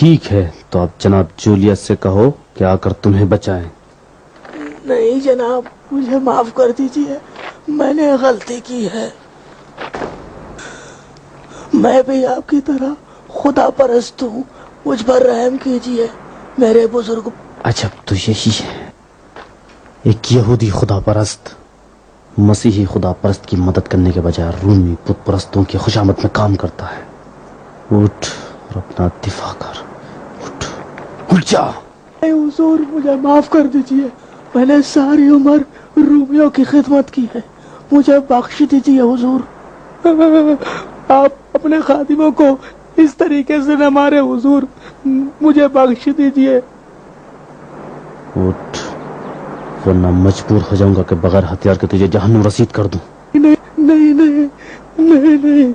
ٹھیک ہے تو آپ جناب جولیس سے کہو کہ آ کر تمہیں بچائیں. نہیں جناب، مجھے معاف کر دیجیے، میں نے غلطی کی ہے. میں بھی آپ کی طرح خدا پرست ہوں، مجھ پر رحم کیجیے میرے بزرگ. عجب تو یہی ہے، ایک یہودی خدا پرست مسیحی خدا پرست کی مدد کرنے کے بجائے رومی بت پرستوں کی خوشامد میں کام کرتا ہے. اٹھ اور اپنا دفاع کر، اٹھ جا. حضور مجھے معاف کر دیجیے، میں نے ساری عمر رومیوں کی خدمت کی ہے، مجھے بخش دیجیے حضور. آپ اپنے خادموں کو اس طریقے سے نہ مارے حضور، مجھے بخش دیجیے. اٹھ ورنہ مجبور ہو جاؤں گا کہ بغیر ہتھیار کے تجھے جہنم رسید کر دوں. نہیں نہیں نہیں نہیں نہیں،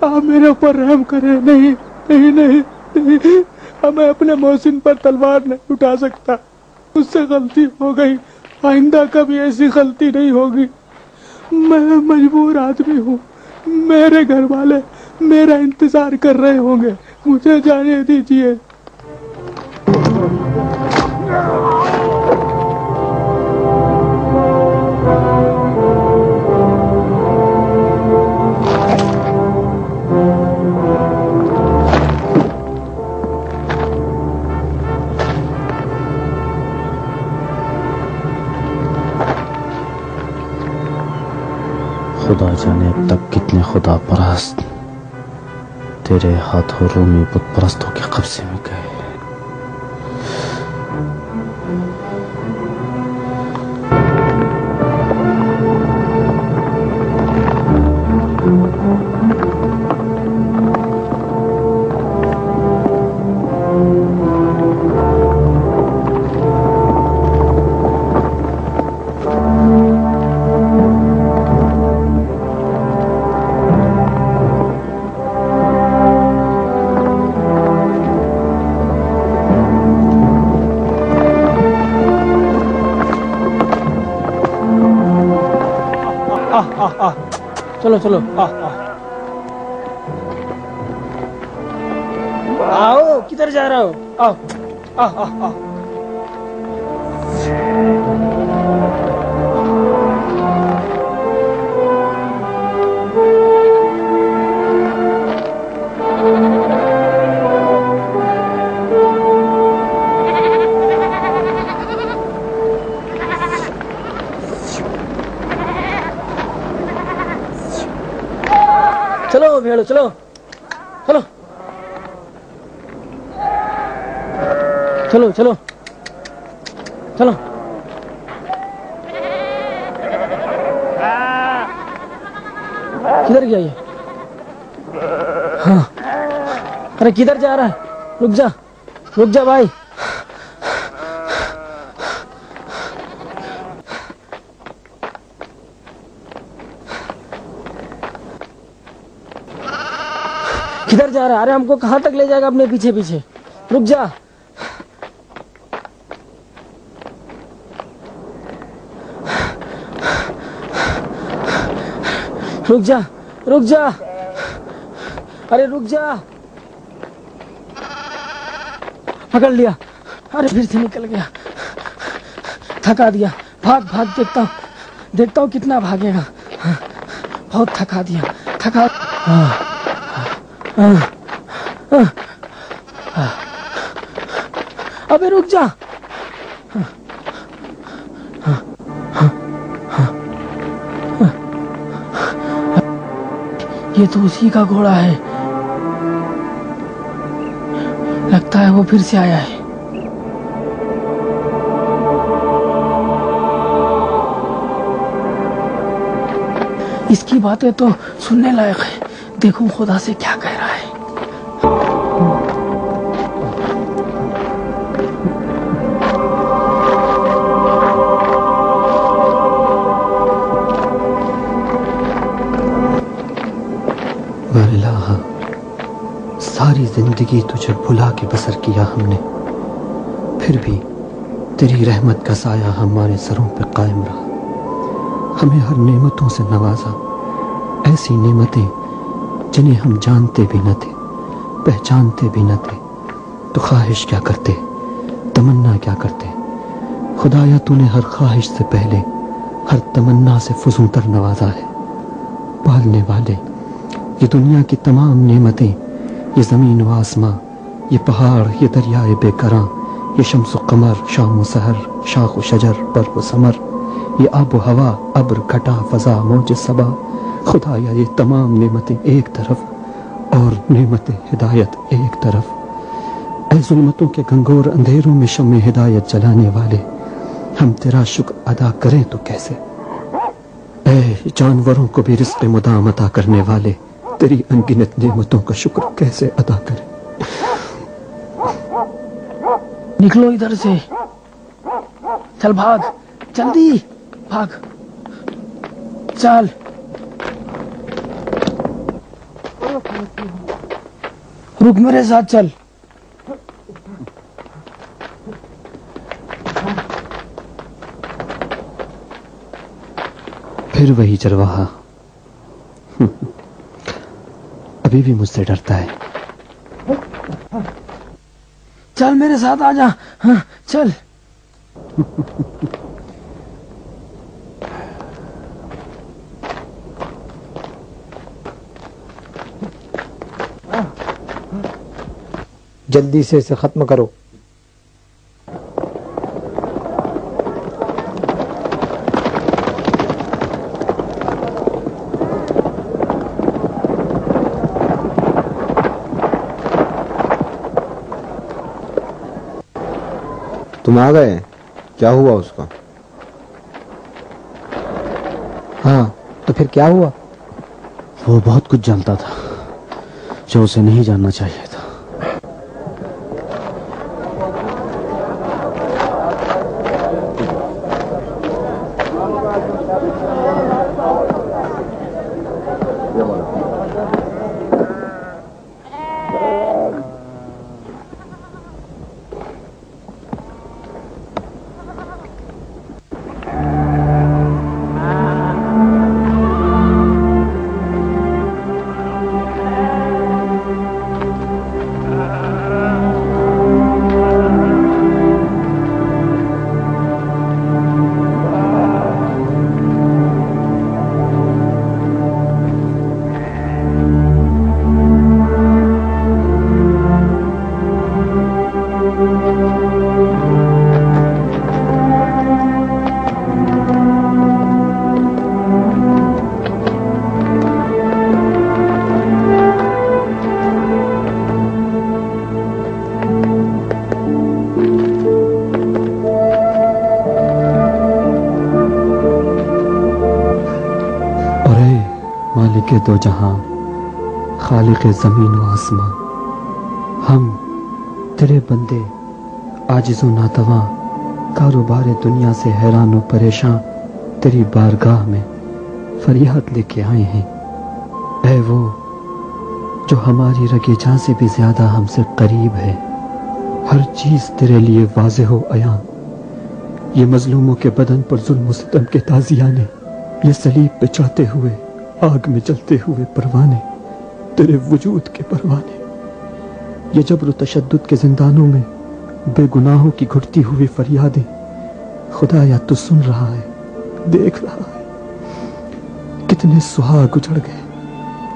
آپ میرے اوپر رحم کریں. نہیں نہیں نہیں نہیں، میں اپنے محسن پر تلوار نہیں اٹھا سکتا، مجھ سے غلطی ہو گئی، آئندہ کبھی ایسی غلطی نہیں ہوگی. میں مجبور آدمی ہوں، میرے گھر والے میرا انتظار کر رہے ہوں گے، مجھے جانے دیجیے. خدا جانے اب تک کتنے خدا پرست تیرے ہاتھوں رومی بت پرستوں کے قبضے میں گئے. چلو چلو آؤ، کدھر جا رہا ہو؟ آؤ آؤ آؤ آؤ. چلو بھیڑو، چلو چلو چلو چلو چلو. کدھر گیا یہ؟ ہاں، ارے کدھر جا رہا ہے؟ رک جا رک جا بھائی. کدھر جا رہا ہے؟ ارے ہم کو کہاں تک لے جائے گا اپنے پیچھے پیچھے؟ رک جا. رک جا رک جا، ارے رک جا. پکڑ لیا، ارے پھر سے نکل گیا، تھکا دیا. بھاگ بھاگ، دیکھتا ہوں کتنا بھاگے گا. بہت تھکا دیا، تھکا. ابے رک جا. یہ تو اسی کا گھوڑا ہے، لگتا ہے وہ پھر سے آیا ہے. اس کی باتیں تو سننے لائق ہے، دیکھوں خدا سے کیا کہہ رہا ہے. الہ، ساری زندگی تجھے بھلا کے بسر کیا ہم نے، پھر بھی تیری رحمت کا سایہ ہمارے سروں پہ قائم رہا. ہمیں ہر نعمتوں سے نوازا، ایسی نعمتیں جنہیں ہم جانتے بھی نہ تھے، پہچانتے بھی نہ تھے. تو خواہش کیا کرتے، تمنا کیا کرتے؟ خدایا تو نے ہر خواہش سے پہلے ہر تمنا سے فزوں تر نوازا ہے۔ پالنے والے، یہ دنیا کی تمام نعمتیں، یہ زمین و آسماں، یہ پہاڑ، یہ دریائے بے کراں، یہ شمس و قمر، شام و سحر، شاخ و شجر، برق و ثمر، یہ آب و ہوا، ابر، گھٹا، فضا، موج صبا، خدایا یہ تمام نعمتیں ایک طرف اور نعمت ہدایت ایک طرف۔ اے ظلمتوں کے گھنگور اندھیروں میں شمع ہدایت جلانے والے، ہم تیرا شکر ادا کریں تو کیسے؟ اے جانوروں کو بھی رزق مدام عطا کرنے والے، تیری انگنت نعمتوں کا شکر کیسے ادا کریں؟ نکلو ادھر سے، چل بھاگ، جلدی بھاگ، چل۔ رک، میرے ساتھ چل۔ پھر وہی چرواہا ابھی بھی مجھ سے ڈرتا ہے۔ چل میرے ساتھ آ جا، ہاں چل۔ جلدی سے اسے ختم کرو۔ تم آ گئے؟ کیا ہوا اس کا؟ ہاں تو پھر کیا ہوا؟ وہ بہت کچھ جانتا تھا جو اسے نہیں جاننا چاہیے تھا۔ مالک دو جہاں، خالق زمین و آسمان، ہم تیرے بندے عاجز و ناتواں، کاروبار دنیا سے حیران و پریشاں تیری بارگاہ میں فریاد لے کے آئے ہیں۔ اے وہ جو ہماری رگے جاں سے بھی زیادہ ہم سے قریب ہے، ہر چیز تیرے لیے واضح و عیاں۔ یہ مظلوموں کے بدن پر ظلم و ستم کے تازیانے، یہ صلیب پہ چڑھتے ہوئے آگ میں جلتے ہوئے پروانے، تیرے وجود کے پروانے، یہ جبر و تشدد کے زندانوں میں بے گناہوں کی گھٹتی ہوئی فریادیں، خدایا تو سن رہا ہے، دیکھ رہا ہے۔ کتنے سہاگ اجڑ گئے،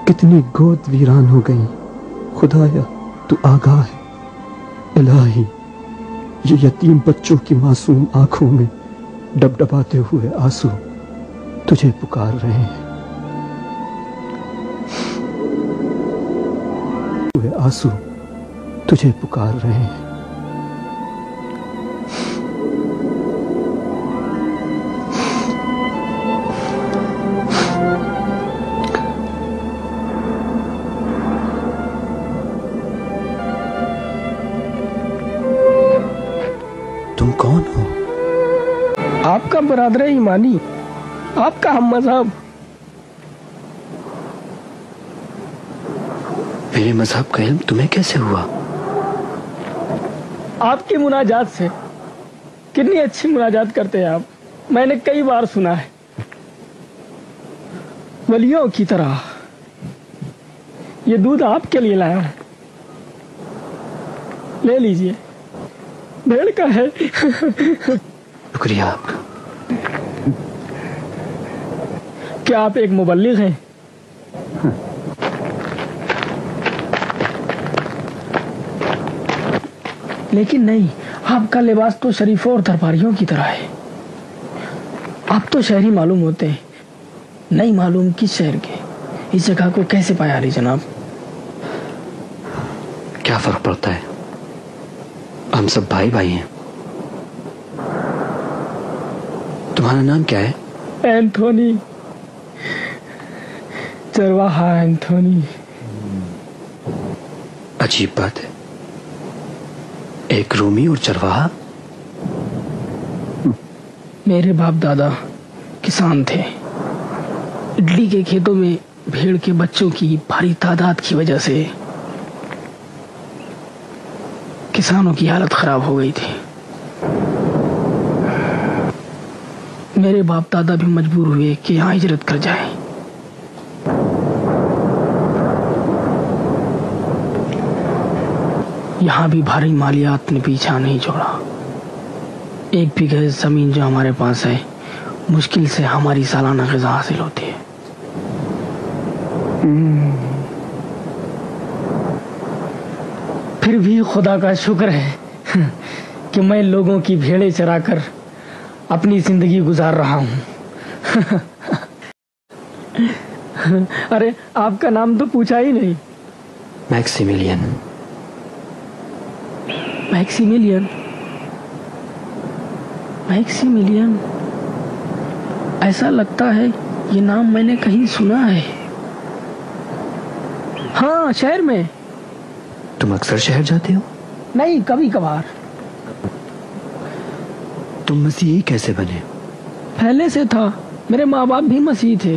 کتنی گود ویران ہو گئیں، خدایا تو آگاہ ہے۔ الہی، یہ یتیم بچوں کی معصوم آنکھوں میں ڈبڈباتے ہوئے آنسو تجھے پکار رہے ہیں، آنسو تجھے پکار رہے ہیں۔ تم کون ہو؟ آپ کا برادر ایمانی، آپ کا ہم مذہب۔ میرے مذہب کا علم تمہیں کیسے ہوا؟ آپ کی مناجات سے۔ کتنی اچھی مناجات کرتے ہیں آپ، میں نے کئی بار سنا ہے، ولیوں کی طرح۔ یہ دودھ آپ کے لیے لایا ہوں۔ ले लीजिए, भेड़ का है। शुक्रिया आपका। क्या आप एक मुबल्लिग हैं? लेकिन नहीं, आपका लिबास तो शरीफों और दरबारियों की तरह है। आप तो शहरी मालूम होते हैं, नहीं मालूम किस शहर के। इस जगह को कैसे पाया अली जनाब? क्या फर्क पड़ता है, हम सब भाई भाई हैं। तुम्हारा नाम क्या है? एंथोनी, चरवाहा एंथोनी। अजीब बात है, एक रूमी और चरवाहा। मेरे बाप दादा किसान थे। इडली के खेतों में भेड़ के बच्चों की भारी तादाद की वजह से किसानों की हालत खराब हो गई थी। मेरे बाप दादा भी मजबूर हुए कि यहाँ हिजरत कर जाएं। यहाँ भी भारी मालियात ने पीछा नहीं छोड़ा। 1 बीघे जमीन जो हमारे पास है, मुश्किल से हमारी सालाना ग़िज़ा हासिल होती है। फिर भी खुदा का शुक्र है कि मैं लोगों की भेड़ें चराकर अपनी जिंदगी गुजार रहा हूँ। अरे आपका नाम तो पूछा ही नहीं। मैक्सिमिलियन। मैक्सिमिलियन, मैक्सिमिलियन, ऐसा लगता है ये नाम मैंने कहीं सुना है। हाँ, शहर में। तुम अक्सर शहर जाते हो? नहीं, कभी कभार। तुम मसीही कैसे बने? पहले से था, मेरे माँ बाप भी मसीही थे।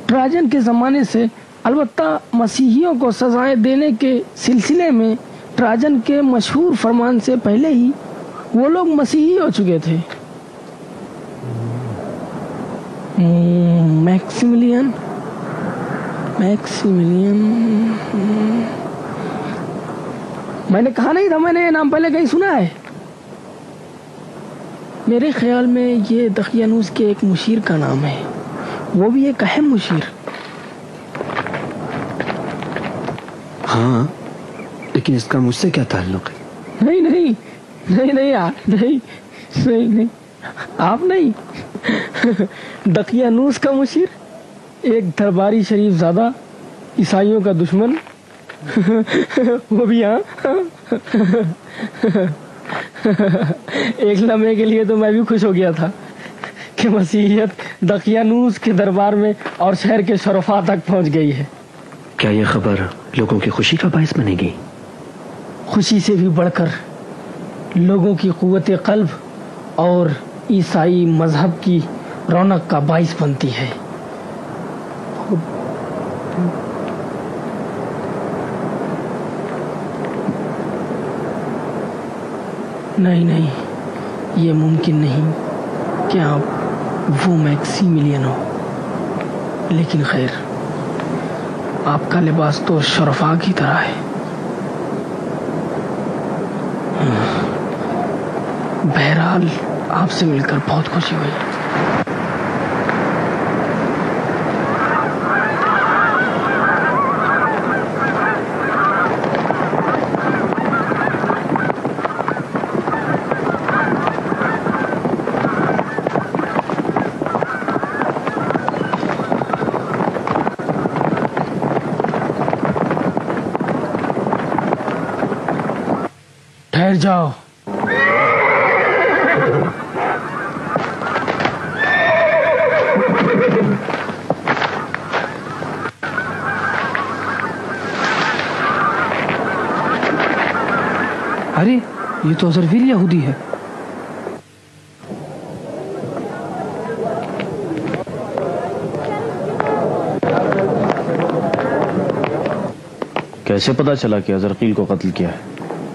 ट्राजन के जमाने से, अलबत्ता मसीहियों को सजाएं देने के सिलसिले में ट्राजन के मशहूर फरमान से पहले ही वो लोग मसीही हो चुके थे। मैक्सिमिलियन, मैक्सिमिलियन, मैंने कहा नहीं था मैंने ये नाम पहले कहीं सुना है। मेरे ख्याल में ये दकियानूस के एक मुशीर का नाम है, वो भी एक अहम मुशीर। हाँ, लेकिन इसका मुझसे क्या ताल्लुक है? नहीं नहीं नहीं नहीं यार, नहीं नहीं नहीं, आप नहीं। दकियानूस का मुशीर, एक दरबारी शरीफ ज़ादा, ईसाइयों का दुश्मन, वो भी। हाँ, एक लम्हे के लिए तो मैं भी खुश हो गया था कि मसीहियत दकियानूस के दरबार में और शहर के शरफा तक पहुंच गई है। क्या ये खबर लोगों की खुशी का बाइस बनेगी? खुशी से भी बढ़कर लोगों की कुव्वत क़ल्ब और ईसाई मजहब की रौनक का बाइस बनती है। नहीं नहीं, ये मुमकिन नहीं कि आप वो मैक्सिमिलियन हो। लेकिन खैर, आपका लिबास तो शरफा की तरह है। बहरहाल, आपसे मिलकर बहुत खुशी हुई। ठहर जाओ। अरे, ये तो अज़रवील यहूदी है। कैसे पता चला कि अज़रकील को कत्ल किया है?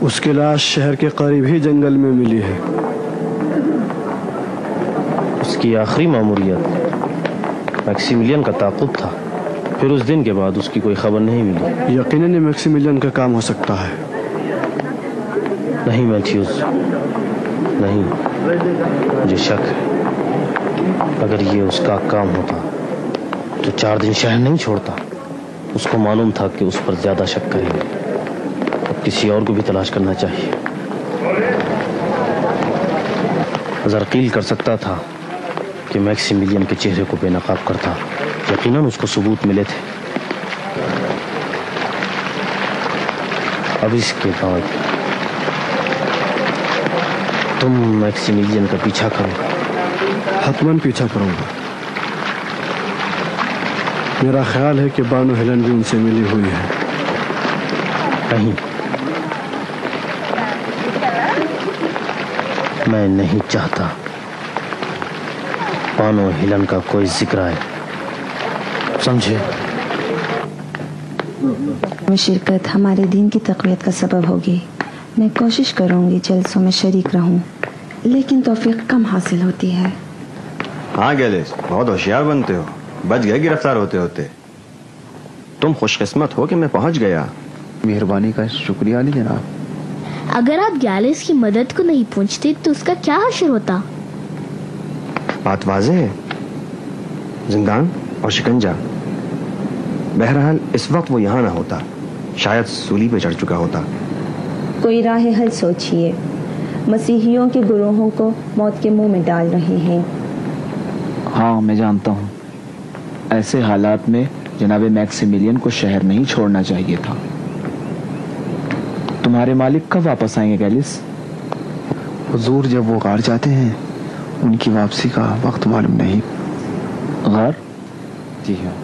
उसकी लाश शहर के करीब ही जंगल में मिली है। उसकी आखिरी मामूलियत मैक्सिमिलियन का ताक़ुब था, फिर उस दिन के बाद उसकी कोई खबर नहीं मिली। यकीनन मैक्सिमिलियन का काम हो सकता है। नहीं मैथ्यूज, नहीं, मुझे शक है अगर ये उसका काम होता तो 4 दिन शहर नहीं छोड़ता। उसको मालूम था कि उस पर ज्यादा शक करेंगे, अब किसी और को भी तलाश करना चाहिए। जरकील कर सकता था कि मैक्सिमिलियन के चेहरे को बेनकाब करता, यकीनन उसको सबूत मिले थे। अब इसके बाद तुम मैक्सिमिलियन का पीछा करो। हतमन पीछा करूंगा। मेरा ख्याल है कि बानो हेलन भी उनसे मिली हुई है। नहीं, मैं नहीं चाहता बानो हेलन का कोई जिक्र आए, समझे? में शिरकत हमारे दीन की तक़वियत का सबब होगी। मैं कोशिश करूंगी जलसों में शरीक रहूं, लेकिन तौफीक कम हासिल होती है। हाँ गैलिस, बहुत होशियार बनते हो, बच गए गिरफ्तार होते होते। तुम खुशकिस्मत हो कि मैं पहुंच गया। मेहरबानी का शुक्रिया अली जनाब। अगर आप गैलिस की मदद को नहीं पहुंचते तो उसका क्या हश्र होता? बात वाज़ेह है, जिंदान और शिकंजा। बहरहाल इस वक्त वो यहाँ ना होता, शायद सूली पे चढ़ चुका होता। कोई राह हल सोचिए। मसीहियों के गुरोहों को मौत के मुंह में डाल रहे हैं। हाँ मैं जानता हूँ, ऐसे हालात में जनाब मैक्सिमिलियन को शहर नहीं छोड़ना चाहिए था। तुम्हारे मालिक कब वापस आएंगे गैलिस? हुजूर जब वो गार जाते हैं उनकी वापसी का वक्त मालूम नहीं। गार? जी हाँ।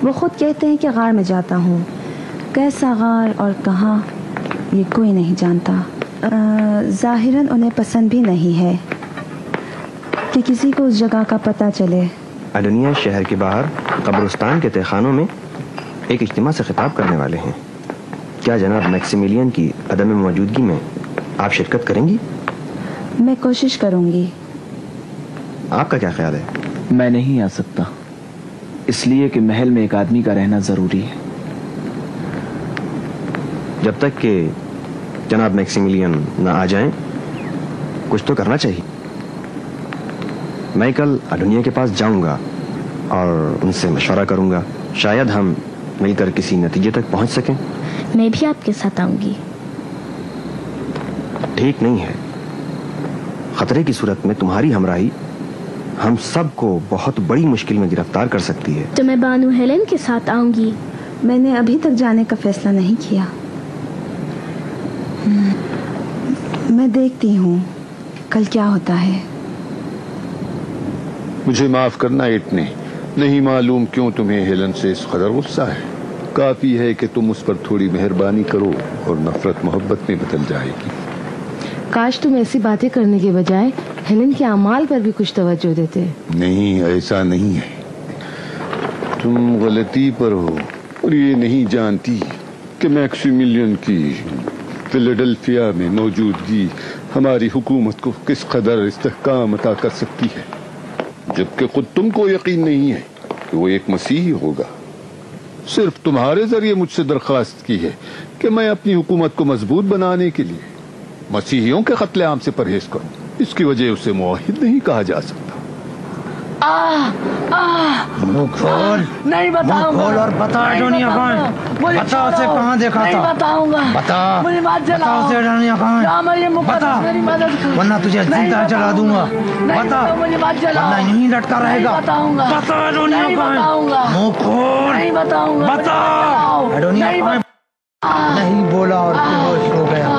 वो खुद कहते हैं कि गार में जाता हूँ। कैसा गार और कहाँ ये कोई नहीं जानता। ज़ाहिरन उन्हें पसंद भी नहीं है कि किसी को उस जगह का पता चले। अदनिया शहर के बाहर कब्रिस्तान के तहखानों में एक इज्तिमा से खिताब करने वाले हैं। क्या जनाब मैक्सिमिलियन की अदम मौजूदगी में आप शिरकत करेंगी? मैं कोशिश करूंगी। आपका क्या ख्याल है? मैं नहीं आ सकता, इसलिए कि महल में एक आदमी का रहना जरूरी है। जब तक कि जनाब मैक्सिमिलियन न आ जाएं, कुछ तो करना चाहिए। मैं कल अदनिया के पास जाऊंगा और उनसे मशवरा करूंगा, शायद हम मिलकर किसी नतीजे तक पहुंच सकें। मैं भी आपके साथ आऊंगी। ठीक नहीं है, खतरे की सूरत में तुम्हारी हमराही हम सबको बहुत बड़ी मुश्किल में गिरफ्तार कर सकती है। तो मैं बानो हेलन के साथ आऊंगी। मैंने अभी तक जाने का फैसला नहीं किया। मैं देखती हूँ कल क्या होता है। मुझे माफ करना इतने नहीं मालूम क्यों तुम्हें हेलन से इस कदर गुस्सा है। काफी है कि तुम उस पर थोड़ी मेहरबानी करो और नफरत मोहब्बत में बदल जाएगी। काश तुम ऐसी बातें करने के बजाय हेलन के अमाल पर भी कुछ तवज्जो देते। नहीं, ऐसा नहीं है। तुम गलती पर हो और ये नहीं जानती कि मैक्सिमिलियन की फिलाडेल्फिया में मौजूदगी हमारी हुकूमत को किस कदर इस्तेहकाम अता कर सकती है, जबकि खुद तुमको यकीन नहीं है कि वो एक मसीही होगा। सिर्फ तुम्हारे जरिए मुझसे दरख्वास्त की है कि मैं अपनी हुकूमत को मजबूत बनाने के लिए मसीहियों के कत्लेआम से परहेज करूं। इसकी वजह उसे मुआहिद नहीं कहा जा सकता। मुंह खोल, नहीं बताऊंगा। खोल और बता एडोनिया कौन? बता उसे कहाँ देखा था? नहीं बताऊंगा। बता, मुझे मत बता जलाओ। उसे एडोनिया कौन? बता, मेरी मदद करो। वरना तुझे जिंदा जला दूंगा। बता, मुझे मत जलाओ। वरना यहीं लटका रहेगा। नहीं बताऊंगा। बता एडोनिया नहीं कौन? बताऊंगा। मुंह खोल, नहीं बताऊंगा। बता बताओ। एडोनिया नहीं कौन? नहीं बोला और बेहोश हो गया।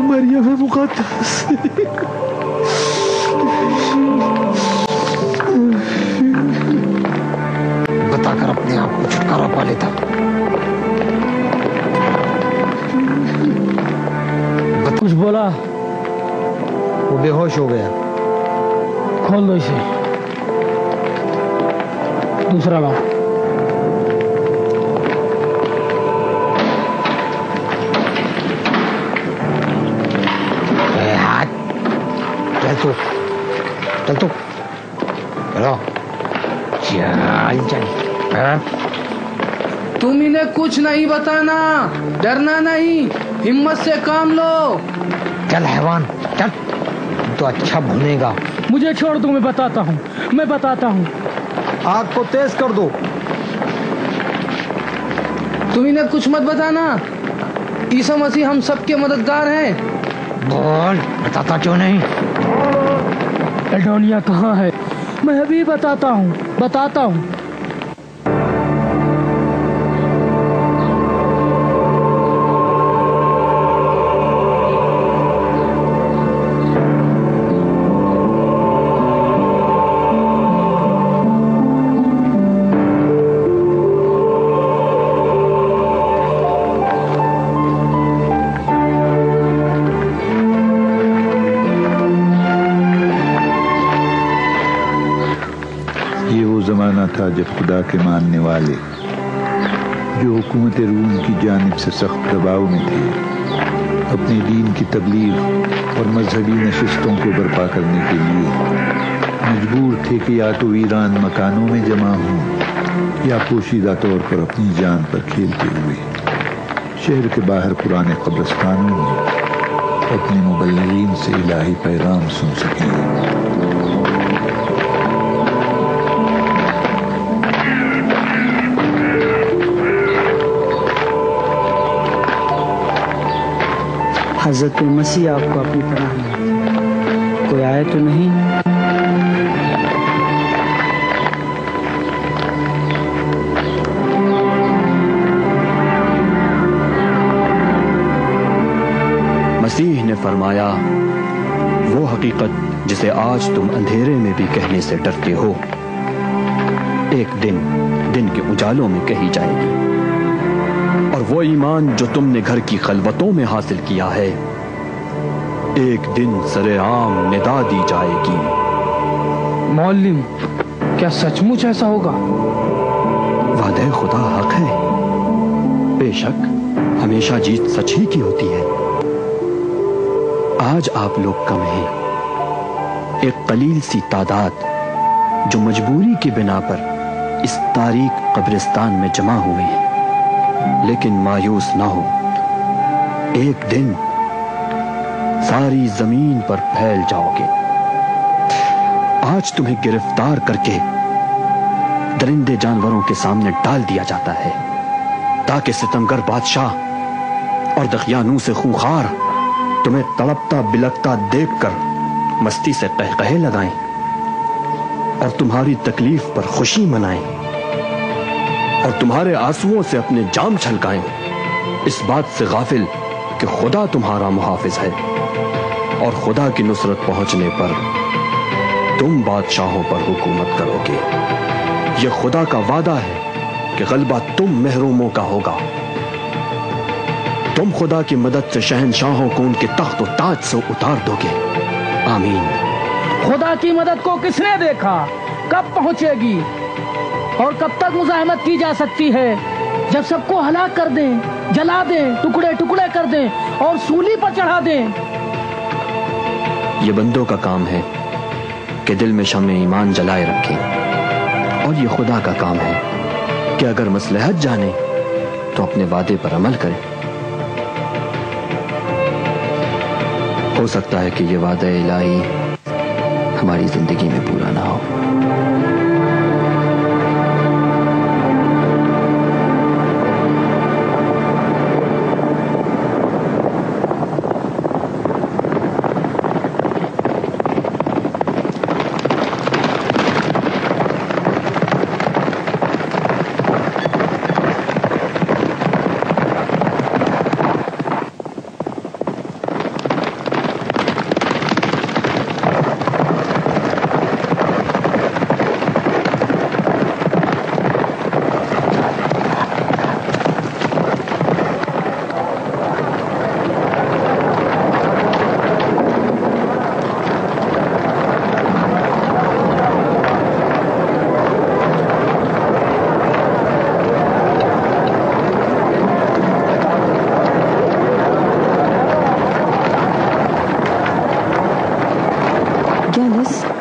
मरियम मुक़द्दस, बताकर अपने आप को छुटकारा पा लेता। कुछ बोला? वो बेहोश हो गया। खोल दो इसे। दूसरा गाँव। चल तू, चलो तुम इन्हें कुछ नहीं बताना, डरना नहीं, हिम्मत से काम लो। चल हैवान चल, तो अच्छा भुनेगा। मुझे छोड़ दो, मैं बताता हूँ। आग को तेज कर दो। तुम इन्हें कुछ मत बताना, ईसा मसीह हम सबके मददगार हैं। बोल, बताता क्यों नहीं? एडोनिया कहाँ है? मैं अभी बताता हूँ। था जब खुदा के मानने वाले जो हुकूमत रूम की जानिब से सख्त दबाव में थे, अपने दीन की तबलीग और मजहबी नशिस्तों को बर्पा करने के लिए मजबूर थे कि या तो वीरान मकानों में जमा हों या पोशीदा तौर पर अपनी जान पर खेलते हुए शहर के बाहर पुराने कब्रिस्तानों में अपने मुबल्लिगीन से इलाही पैगाम सुन सकें। हज़रत मसीह आपको अपनी पनाह में, कोई आए तो नहीं? मसीह ने फरमाया, वो हकीकत जिसे आज तुम अंधेरे में भी कहने से डरते हो, एक दिन के उजालों में कही जाएगी। और वो ईमान जो तुमने घर की खलवतों में हासिल किया है, एक दिन सरेआम निदा दी जाएगी। मौलिम, क्या सचमुच ऐसा होगा? वादे खुदा हक है, बेशक हमेशा जीत सच ही की होती है। आज आप लोग कम हैं, एक कलील सी तादाद जो मजबूरी की बिना पर इस तारीक कब्रिस्तान में जमा हुए हैं। लेकिन मायूस ना हो, एक दिन सारी जमीन पर फैल जाओगे। आज तुम्हें गिरफ्तार करके दरिंदे जानवरों के सामने डाल दिया जाता है, ताकि सितमगर बादशाह और दखियानू से खूंखार तुम्हें तड़पता बिलकता देखकर मस्ती से कहकहे लगाएं और तुम्हारी तकलीफ पर खुशी मनाएं और तुम्हारे आंसुओं से अपने जाम छलकाएं, इस बात से गाफिल कि खुदा तुम्हारा मुहाफिज है और खुदा की नुसरत पहुंचने पर तुम बादशाहों पर हुकूमत करोगे। यह खुदा का वादा है कि गलबा तुम महरूमों का होगा। तुम खुदा की मदद से शहनशाहों को उनके तख्त और ताज से उतार दोगे। आमीन। खुदा की मदद को किसने देखा? कब पहुंचेगी और कब तक मुज़ाहमत की जा सकती है? जब सबको हलाक कर दें, जला दें, टुकड़े टुकड़े कर दें और सूली पर चढ़ा दें। ये बंदों का काम है कि दिल में शम्मे ईमान जलाए रखें, और ये खुदा का काम है कि अगर मसलहत जाने तो अपने वादे पर अमल करें। हो सकता है कि ये वादा इलाही हमारी जिंदगी में पूरा ना हो।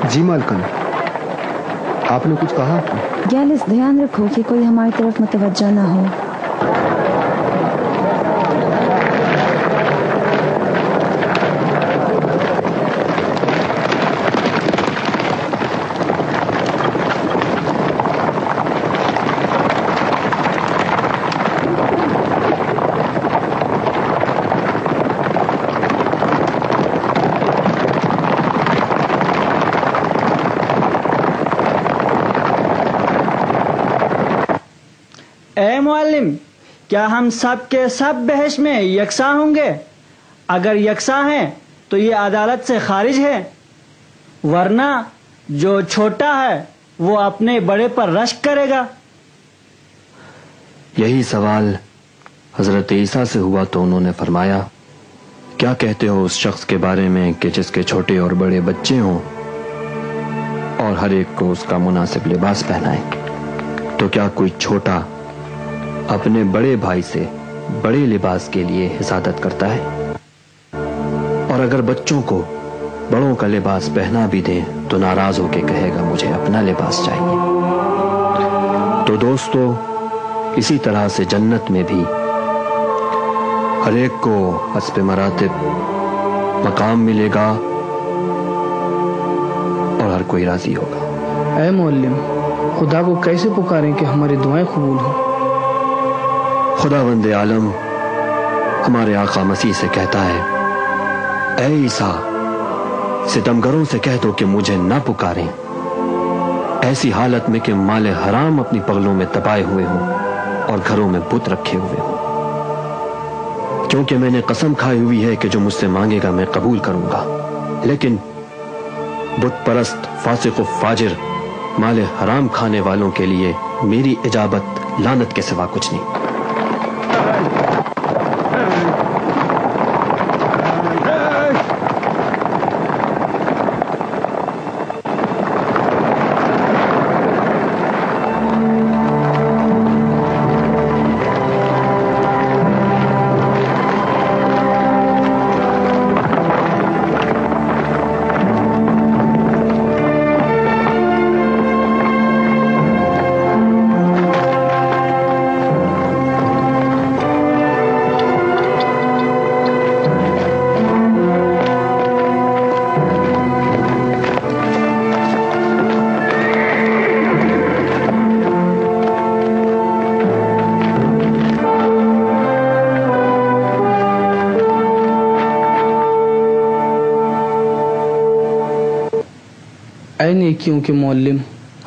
जी मालकन, آپ نے کچھ کہا؟ گیلس دھیان رکھو کہ کوئی ہماری طرف متوجہ نہ ہو. اے معلم، کیا ہم سب کے سب بحث میں یکساں ہوں گے؟ اگر یکساں ہیں تو یہ عدالت سے خارج ہے، ورنہ جو چھوٹا ہے وہ اپنے بڑے پر رشک کرے گا. یہی سوال حضرت عیسیٰ سے ہوا تو انہوں نے فرمایا، کیا کہتے ہو اس شخص کے بارے میں کہ جس کے چھوٹے اور بڑے بچے ہوں اور ہر ایک کو اس کا مناسب لباس پہنائے؟ تو کیا کوئی چھوٹا اپنے بڑے بھائی سے بڑے لباس کے لیے حسادت کرتا ہے؟ اور اگر بچوں کو بڑوں کا لباس پہنا بھی دیں تو ناراض ہو کے کہے گا مجھے اپنا لباس چاہیے. تو دوستو، اسی طرح سے جنت میں بھی ہر ایک کو حسب مراتب مقام ملے گا اور ہر کوئی راضی ہوگا. اے معلم، خدا کو کیسے پکاریں کہ ہماری دعائیں قبول ہوں؟ خداوند عالم ہمارے آقا مسیح سے کہتا ہے، اے عیسیٰ، ستمگروں سے کہہ دو کہ مجھے نہ پکاریں، ایسی حالت میں کہ مال حرام اپنی پگلوں میں دبائے ہوئے ہوں اور گھروں میں بت رکھے ہوئے ہوں، کیونکہ میں نے قسم کھائی ہوئی ہے کہ جو مجھ سے مانگے گا میں قبول کروں گا. لیکن بت پرست، فاسق و فاجر، مال حرام کھانے والوں کے لیے میری اجابت لعنت کے سوا کچھ نہیں. اے نیکیوں کے معلم،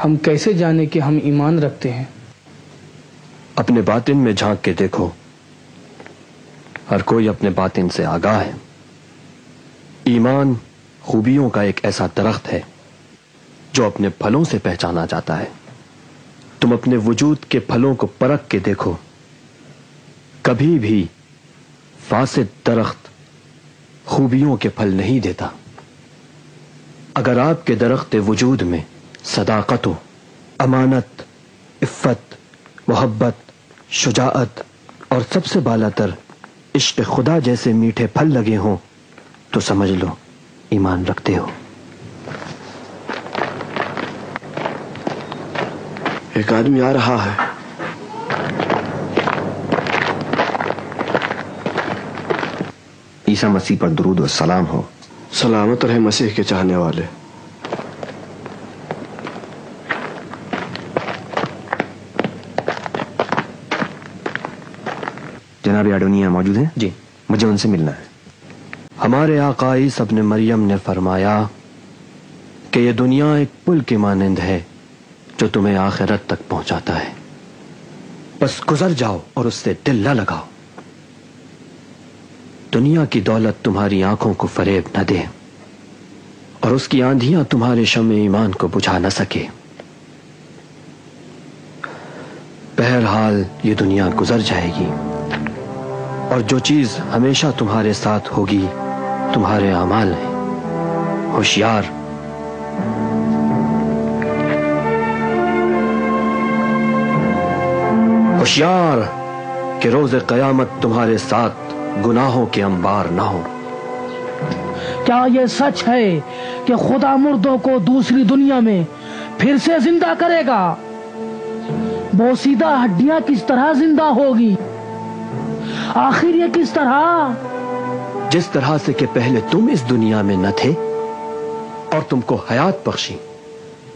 ہم کیسے جانے کہ ہم ایمان رکھتے ہیں؟ اپنے باطن میں جھانک کے دیکھو، ہر کوئی اپنے باطن سے آگاہ ہے. ایمان خوبیوں کا ایک ایسا درخت ہے جو اپنے پھلوں سے پہچانا جاتا ہے. تم اپنے وجود کے پھلوں کو پرکھ کے دیکھو، کبھی بھی فاسد درخت خوبیوں کے پھل نہیں دیتا. اگر آپ کے درخت وجود میں صداقت و امانت، عفت، محبت، شجاعت اور سب سے بالا تر عشق خدا جیسے میٹھے پھل لگے ہوں تو سمجھ لو ایمان رکھتے ہو. ایک آدمی آ رہا ہے. عیسیٰ مسیح پر درود و سلام ہو. سلامت رہے مسیح کے چاہنے والے. جناب اڈونیہ موجود ہیں؟ جی، مجھے ان سے ملنا ہے. ہمارے آقا عیسیٰ ابن مریم نے فرمایا کہ یہ دنیا ایک پل کے مانند ہے جو تمہیں آخرت تک پہنچاتا ہے، بس گزر جاؤ اور اس سے دل نہ لگاؤ. دنیا کی دولت تمہاری آنکھوں کو فریب نہ دے اور اس کی آندھیاں تمہارے شمع ایمان کو بجھا نہ سکے. بہرحال یہ دنیا گزر جائے گی اور جو چیز ہمیشہ تمہارے ساتھ ہوگی تمہارے اعمال ہیں. ہوشیار، ہوشیار کہ روز قیامت تمہارے ساتھ گناہوں کے انبار نہ ہو. کیا یہ سچ ہے کہ خدا مردوں کو دوسری دنیا میں फिर से जिंदा करेगा। बोसीदा हड्डियां किस तरह जिंदा होगी? आखिर ये किस तरह? जिस तरह से कि पहले तुम इस दुनिया में न थे और तुमको हयात बख्शी।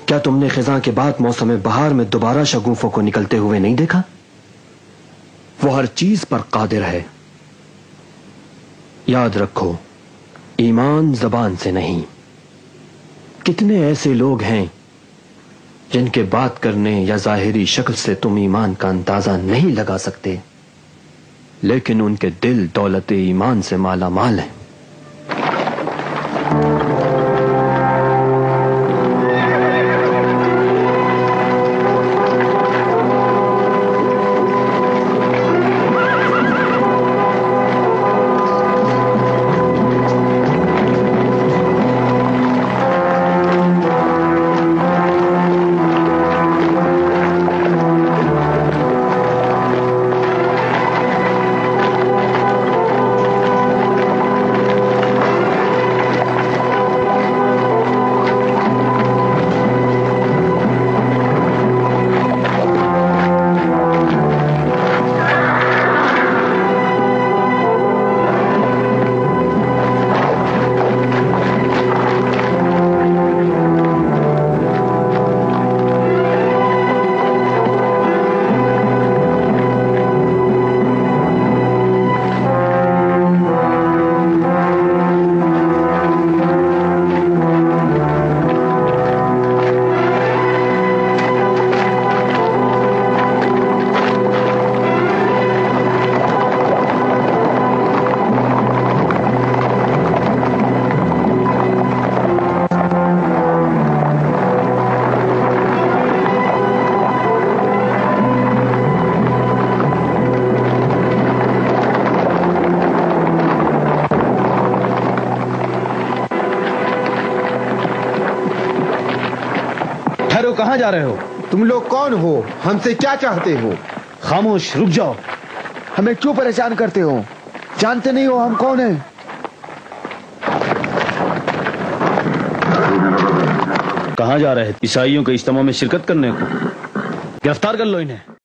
क्या तुमने खिज़ां के बाद मौसम बहार में दोबारा शगुफों को निकलते हुए नहीं देखा? वो हर चीज पर कादिर है। याद रखो, ईमान जबान से नहीं। कितने ऐसे लोग हैं जिनके बात करने या जाहिरी शक्ल से तुम ईमान का अंदाजा नहीं लगा सकते, लेकिन उनके दिल दौलत ईमान से माला माल है। कहां जा रहे हो? तुम लोग कौन हो? हमसे क्या चाहते हो? खामोश, रुक जाओ। हमें क्यों परेशान करते हो? जानते नहीं हो हम कौन हैं? कहां जा रहे? ईसाइयों के इज्तिमा में शिरकत करने को। गिरफ्तार कर लो इन्हें।